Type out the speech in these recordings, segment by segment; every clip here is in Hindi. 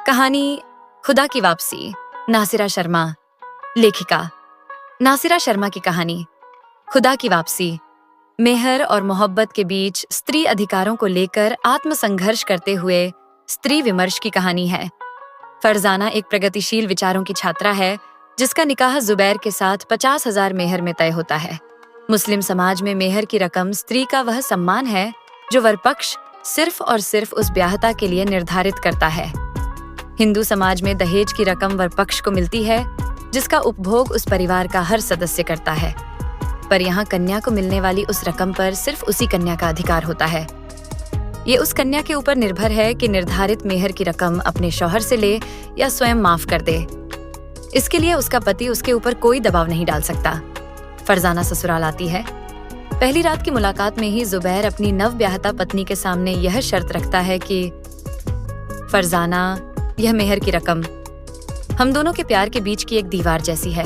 कहानी खुदा की वापसी। नासिरा शर्मा। लेखिका नासिरा शर्मा की कहानी खुदा की वापसी मेहर और मोहब्बत के बीच स्त्री अधिकारों को लेकर आत्मसंघर्ष करते हुए स्त्री विमर्श की कहानी है। फरजाना एक प्रगतिशील विचारों की छात्रा है जिसका निकाह जुबैर के साथ 50,000 मेहर में तय होता है। मुस्लिम समाज में मेहर की रकम स्त्री का वह सम्मान है जो वरपक्ष सिर्फ और सिर्फ उस ब्याहता के लिए निर्धारित करता है। हिंदू समाज में दहेज की रकम वरपक्ष को मिलती है जिसका उपभोग उस परिवार का हर सदस्य करता है, पर यहाँ कन्या को मिलने वाली उस रकम पर सिर्फ उसी कन्या का अधिकार होता है। ये उस कन्या के ऊपर निर्भर है कि निर्धारित मेहर की रकम अपने शौहर से ले या स्वयं माफ कर दे। इसके लिए उसका पति उसके ऊपर कोई दबाव नहीं डाल सकता। फरजाना ससुराल आती है। पहली रात की मुलाकात में ही जुबैर अपनी नवब्याहता पत्नी के सामने यह शर्त रखता है कि फरजाना, यह मेहर की रकम हम दोनों के प्यार के बीच की एक दीवार जैसी है।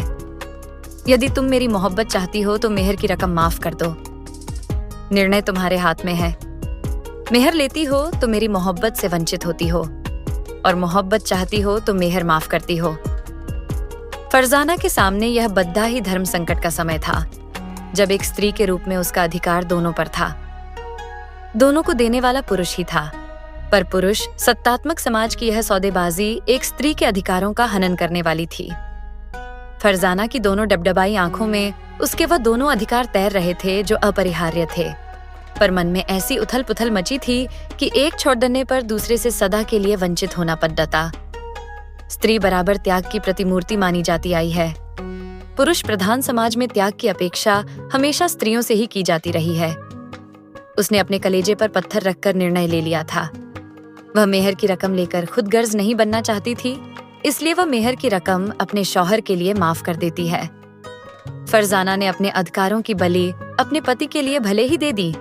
यदि तुम मेरी मोहब्बत चाहती हो तो मेहर की रकम माफ कर दो। निर्णय तुम्हारे हाथ में है। मेहर लेती हो तो मेरी मोहब्बत से वंचित होती हो, और मोहब्बत चाहती हो तो मेहर माफ करती हो। फरजाना के सामने यह बद्दा ही धर्म संकट का समय था, जब एक स्त्री के रूप में उसका अधिकार दोनों पर था। दोनों को देने वाला पुरुष ही था, पर पुरुष सत्तात्मक समाज की यह सौदेबाजी एक स्त्री के अधिकारों का हनन करने वाली थी। फरजाना की दोनों डबडबाई आंखों में उसके वह दोनों अधिकार तैर रहे थे जो अपरिहार्य थे, पर मन में ऐसी उथल पुथल मची थी कि एक छोड़ देने पर दूसरे से सदा के लिए वंचित होना पड़ता। स्त्री बराबर त्याग की प्रतिमूर्ति मानी जाती आई है। पुरुष प्रधान समाज में त्याग की अपेक्षा हमेशा स्त्रियों से ही की जाती रही है। उसने अपने कलेजे पर पत्थर रखकर निर्णय ले लिया था। वह मेहर की रकम लेकर खुद गर्ज नहीं बनना चाहती थी, इसलिए वह मेहर की रकम अपने शौहर के लिए माफ कर देती है। फरजाना ने अपने अधिकारों की बलि अपने पति के लिए भले ही दे दी,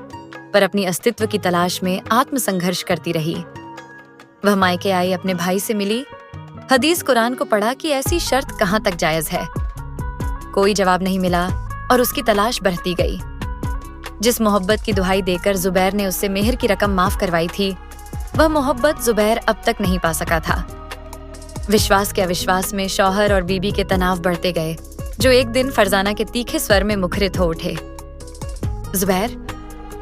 पर अपनी अस्तित्व की तलाश में आत्मसंघर्ष करती रही। वह मायके आई, अपने भाई से मिली, हदीस कुरान को पढ़ा कि ऐसी शर्त कहाँ तक जायज है। कोई जवाब नहीं मिला और उसकी तलाश बढ़ती गई। जिस मोहब्बत की दुहाई देकर जुबैर ने उससे मेहर की रकम माफ करवाई थी, वह मोहब्बत जुबैर अब तक नहीं पा सका था। विश्वास के अविश्वास में शौहर और बीबी के तनाव बढ़ते गए, जो एक दिन फरजाना के तीखे स्वर में मुखरित हो उठे। जुबैर,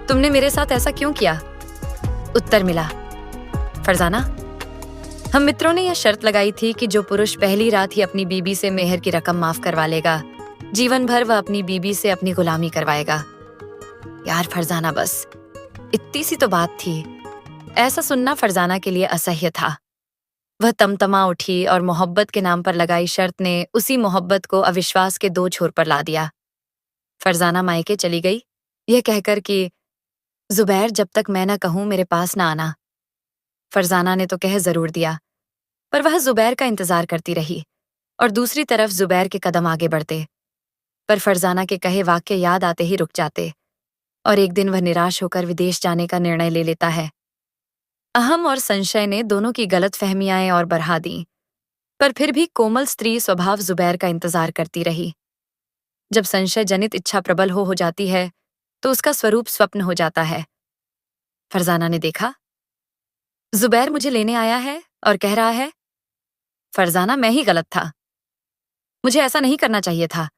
तुमने मेरे साथ ऐसा क्यों किया? उत्तर मिला, फरजाना, हम मित्रों ने यह शर्त लगाई थी कि जो पुरुष पहली रात ही अपनी बीबी से मेहर की रकम माफ करवा लेगा, जीवन भर वह अपनी बीबी से अपनी गुलामी करवाएगा। यार फरजाना, बस इतनी सी तो बात थी। ऐसा सुनना फरजाना के लिए असह्य था। वह तमतमा उठी और मोहब्बत के नाम पर लगाई शर्त ने उसी मोहब्बत को अविश्वास के दो छोर पर ला दिया। फरजाना मायके चली गई, यह कहकर कि जुबैर, जब तक मैं न कहूं मेरे पास न आना। फरजाना ने तो कह जरूर दिया, पर वह जुबैर का इंतजार करती रही और दूसरी तरफ जुबैर के कदम आगे बढ़ते, पर फरजाना के कहे वाक्य याद आते ही रुक जाते, और एक दिन वह निराश होकर विदेश जाने का निर्णय ले लेता है। अहम और संशय ने दोनों की गलत फहमियां और बढ़ा दी, पर फिर भी कोमल स्त्री स्वभाव जुबैर का इंतजार करती रही। जब संशय जनित इच्छा प्रबल हो जाती है तो उसका स्वरूप स्वप्न हो जाता है। फरजाना ने देखा, जुबैर मुझे लेने आया है और कह रहा है, फरजाना, मैं ही गलत था, मुझे ऐसा नहीं करना चाहिए था,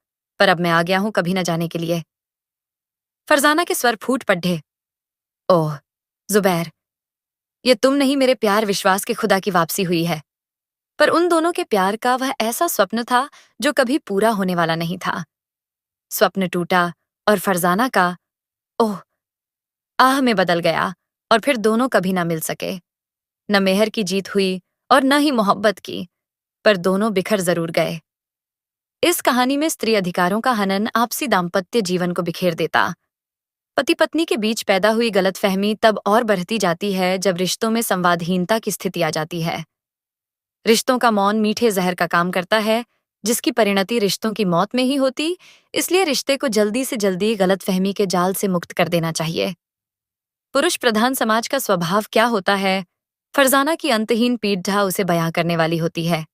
पर अब मैं आ गया हूं कभी न जाने के लिए। फरजाना के स्वर फूट पड़े। ओह जुबैर, ये तुम नहीं, मेरे प्यार विश्वास के खुदा की वापसी हुई है। पर उन दोनों के प्यार का वह ऐसा स्वप्न था जो कभी पूरा होने वाला नहीं था। स्वप्न टूटा और फरजाना का ओह आह में बदल गया, और फिर दोनों कभी ना मिल सके। न मेहर की जीत हुई और न ही मोहब्बत की, पर दोनों बिखर जरूर गए। इस कहानी में स्त्री अधिकारों का हनन आपसी दाम्पत्य जीवन को बिखेर देता। पति पत्नी के बीच पैदा हुई गलतफहमी तब और बढ़ती जाती है जब रिश्तों में संवादहीनता की स्थिति आ जाती है। रिश्तों का मौन मीठे जहर का काम करता है, जिसकी परिणति रिश्तों की मौत में ही होती, इसलिए रिश्ते को जल्दी से जल्दी गलतफहमी के जाल से मुक्त कर देना चाहिए। पुरुष प्रधान समाज का स्वभाव क्या होता है, फरजाना की अंतहीन पीड़ा उसे बयां करने वाली होती है।